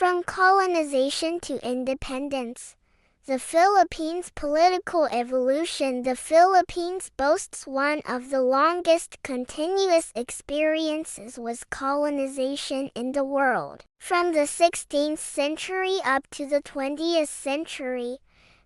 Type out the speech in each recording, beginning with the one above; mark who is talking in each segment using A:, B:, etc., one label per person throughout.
A: From colonization to independence. The Philippines' political evolution. The Philippines boasts one of the longest continuous experiences with colonization in the world. From the 16th century up to the 20th century,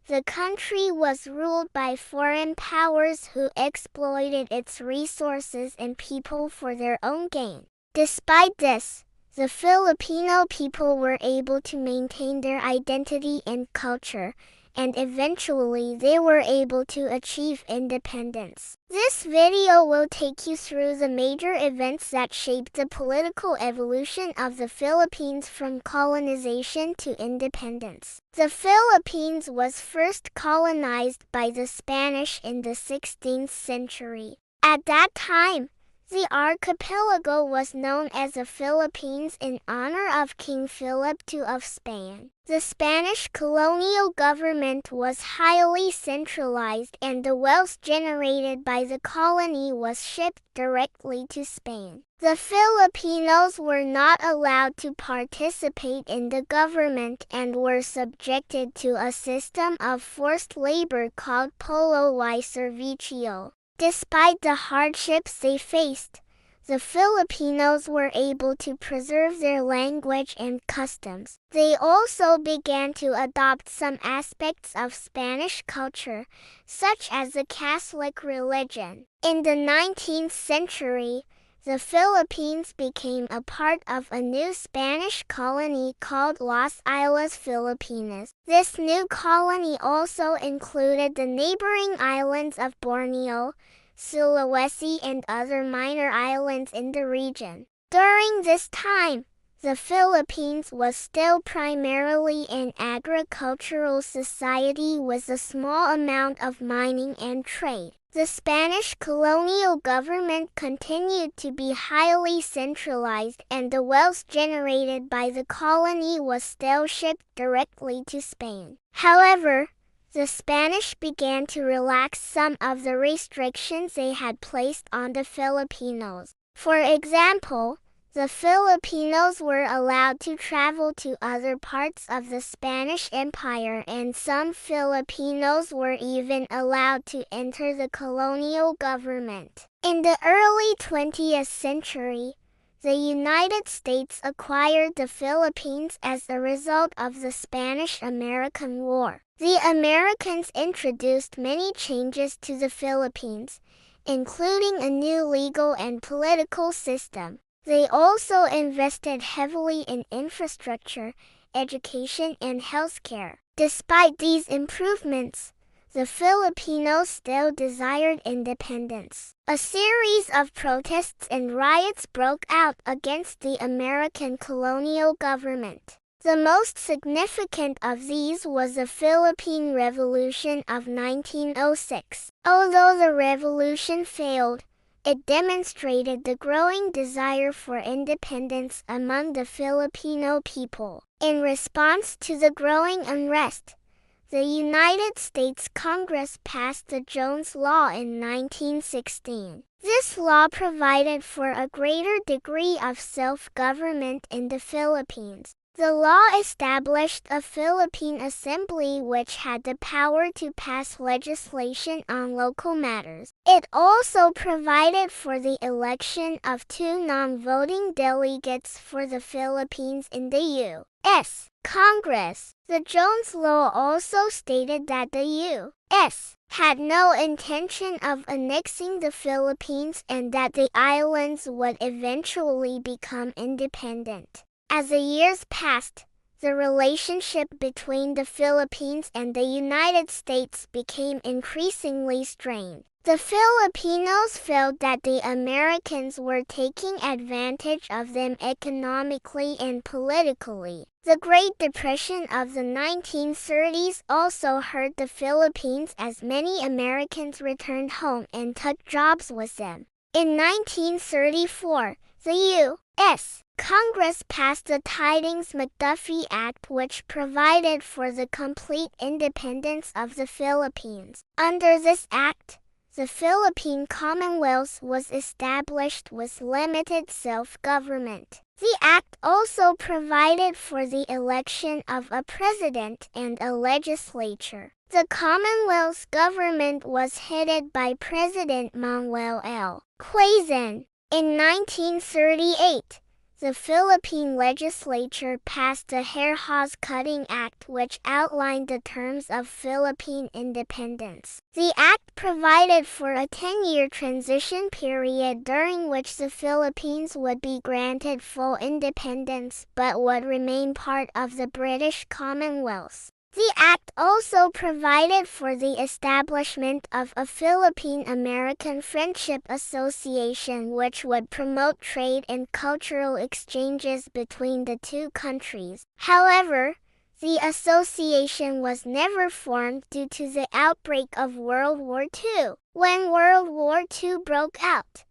A: the country was ruled by foreign powers who exploited its resources and people for their own gain. Despite this, the Filipino people were able to maintain their identity and culture, and eventually they were able to achieve independence. This video will take you through the major events that shaped the political evolution of the Philippines from colonization to independence. The Philippines was first colonized by the Spanish in the 16th century. At that time, the archipelago was known as the Philippines in honor of King Philip II of Spain. The Spanish colonial government was highly centralized, and the wealth generated by the colony was shipped directly to Spain. The Filipinos were not allowed to participate in the government and were subjected to a system of forced labor called polo y servicio. Despite the hardships they faced, the Filipinos were able to preserve their language and customs. They also began to adopt some aspects of Spanish culture, such as the Catholic religion. In the 19th century, the Philippines became a part of a new Spanish colony called Las Islas Filipinas. This new colony also included the neighboring islands of Borneo, Sulawesi, and other minor islands in the region. During this time, the Philippines was still primarily an agricultural society with a small amount of mining and trade. The Spanish colonial government continued to be highly centralized, and the wealth generated by the colony was still shipped directly to Spain. However, the Spanish began to relax some of the restrictions they had placed on the Filipinos. For example, the Filipinos were allowed to travel to other parts of the Spanish Empire, and some Filipinos were even allowed to enter the colonial government. In the early 20th century, the United States acquired the Philippines as a result of the Spanish-American War. The Americans introduced many changes to the Philippines, including a new legal and political system. They also invested heavily in infrastructure, education, and healthcare. Despite these improvements, the Filipinos still desired independence. A series of protests and riots broke out against the American colonial government. The most significant of these was the Philippine Revolution of 1906. Although the revolution failed, it demonstrated the growing desire for independence among the Filipino people. In response to the growing unrest, the United States Congress passed the Jones Law in 1916. This law provided for a greater degree of self-government in the Philippines. The law established a Philippine Assembly which had the power to pass legislation on local matters. It also provided for the election of 2 non-voting delegates for the Philippines in the U.S. Congress. The Jones Law also stated that the U.S. had no intention of annexing the Philippines and that the islands would eventually become independent. As the years passed, the relationship between the Philippines and the United States became increasingly strained. The Filipinos felt that the Americans were taking advantage of them economically and politically. The Great Depression of the 1930s also hurt the Philippines as many Americans returned home and took jobs with them. In 1934, the U.S. Congress passed the Tydings-McDuffie Act, which provided for the complete independence of the Philippines. Under this act, the Philippine Commonwealth was established with limited self-government. The act also provided for the election of a president and a legislature. The Commonwealth's government was headed by President Manuel L. Quezon. In 1938, the Philippine legislature passed the Hair-Hos-Cutting Act, which outlined the terms of Philippine independence. The act provided for a 10-year transition period during which the Philippines would be granted full independence but would remain part of the British Commonwealth. The act also provided for the establishment of a Philippine-American Friendship Association, which would promote trade and cultural exchanges between the two countries. However, the association was never formed due to the outbreak of World War II. When World War II broke out,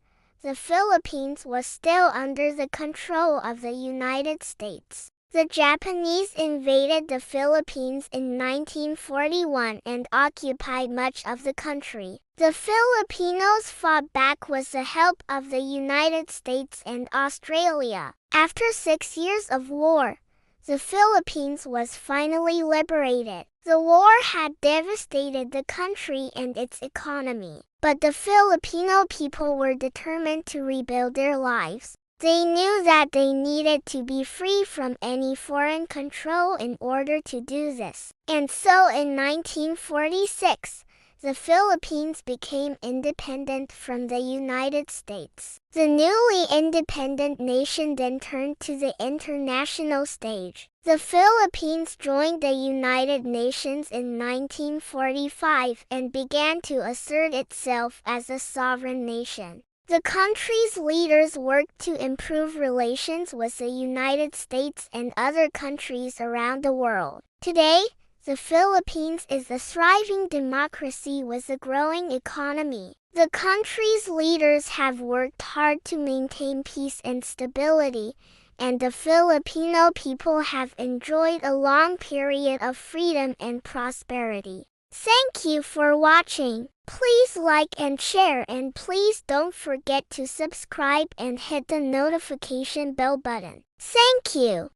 A: the Philippines was still under the control of the United States. The Japanese invaded the Philippines in 1941 and occupied much of the country. The Filipinos fought back with the help of the United States and Australia. After 6 years of war, the Philippines was finally liberated. The war had devastated the country and its economy, but the Filipino people were determined to rebuild their lives. They knew that they needed to be free from any foreign control in order to do this. And so in 1946, the Philippines became independent from the United States. The newly independent nation then turned to the international stage. The Philippines joined the United Nations in 1945 and began to assert itself as a sovereign nation. The country's leaders worked to improve relations with the United States and other countries around the world. Today, the Philippines is a thriving democracy with a growing economy. The country's leaders have worked hard to maintain peace and stability, and the Filipino people have enjoyed a long period of freedom and prosperity. Thank you for watching. Please like and share, and please don't forget to subscribe and hit the notification bell button. Thank you.